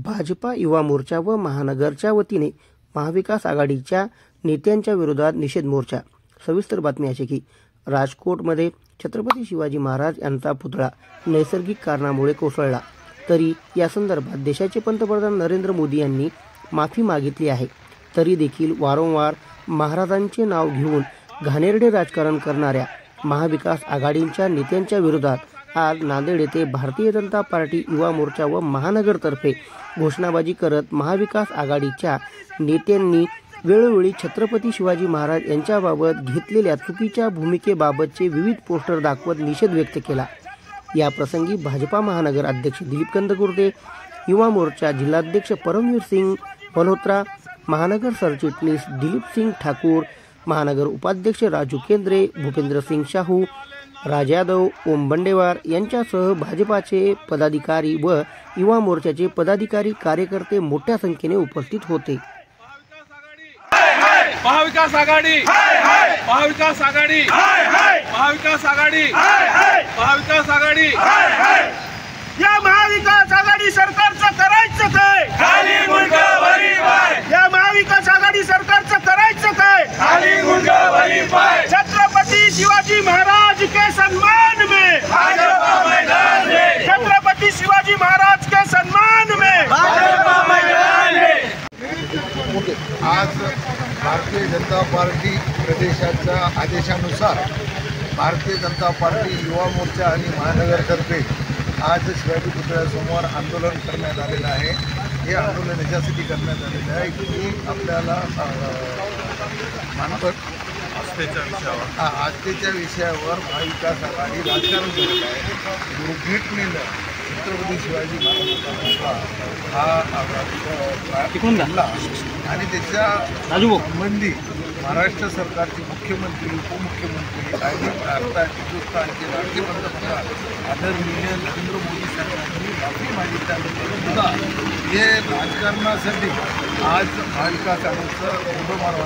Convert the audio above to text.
भाजपा युवा मोर्चा व महानगरच्या वतीने महाविकास आघाडीच्या नेत्यांच्या विरोधात निषेध मोर्चा। सविस्तर बातमी अशी की राजकोटमध्ये छत्रपती शिवाजी महाराज यांचा पुतळा नैसर्गिक कारणामुळे कोसळला, तरी या संदर्भात देशाचे पंतप्रधान नरेंद्र मोदी यांनी माफी मागितली आहे। तरी देखील वारंवार महाराजांचे नाव घेऊन घाणेरडे राजकारण करणाऱ्या महाविकास आघाडीच्या नेत्यांच्या विरोधात आज नांदेड येथे भारतीय जनता पार्टी युवा मोर्चा व महानगरतर्फे घोषणाबाजी करत महाविकास आघाडीच्या नेत्यांनी वेळोवेळी छत्रपती शिवाजी महाराज यांच्याबाबत घेतलेल्या चुकीच्या भूमिकेबाबतचे विविध पोस्टर दाखवत निषेध व्यक्त केला। या प्रसंगी भाजपा महानगर अध्यक्ष दिलीप कंदकुर्ते, युवा मोर्चा जिल्हाध्यक्ष परमवीर सिंग मल्होत्रा, महानगर सरचिटणीस दिलीप सिंग ठाकूर, महानगर उपाध्यक्ष राजू केंद्रे, भूपेंद्र सिंग शाहू, राज यादव, ओम बंडेवार यांच्यासह भाजपाचे पदाधिकारी व युवा मोर्चाचे पदाधिकारी कार्यकर्ते मोठ्या संख्येने उपस्थित होते। महाविकास आघाडी, महाविकास आघाडी, महाविकास आघाडी, महाविकास आघाडी, या महाविकास आघाडी सरकारचं करायचं काय? खाली मुंडा वरी पाय, या महाविकास आघाडी सरकारचं करायचं काय? खाली मुंडा वरी पाय, छत्रपति शिवाजी महाराज के सम्मान में, भाजपा मैदान में, छत्रपति शिवाजी महाराज के सम्मान में, भाजपा मैदान में। आज भारतीय जनता पार्टी प्रदेशाच्या आदेशानुसार भारतीय जनता पार्टी युवा मोर्चा आणि महानगरतर्फे आज शिवाजी पुतळ्यासमोर आंदोलन करण्यात आलेलं आहे। हे आंदोलन याच्यासाठी करण्यात आलेलं आहे की आपल्याला मानपत आस्थेच्या विषयावर महाविकास आघाडी राजकारण करत आहे। दुर्घटनेनं छत्रपती शिवाजी महाराजांचा हा आणि त्याच्या संबंधी महाराष्ट्र सरकारचे मुख्यमंत्री, उपमुख्यमंत्री आणि भारताचे हिंदुस्थानचे लाडके पंतप्रधान आदरणीय नरेंद्र मोदी सरकारने माफी मागितल्यानंतर सुद्धा हे राजकारणासाठी आज महाविकास आघाडीचं उडो मारवा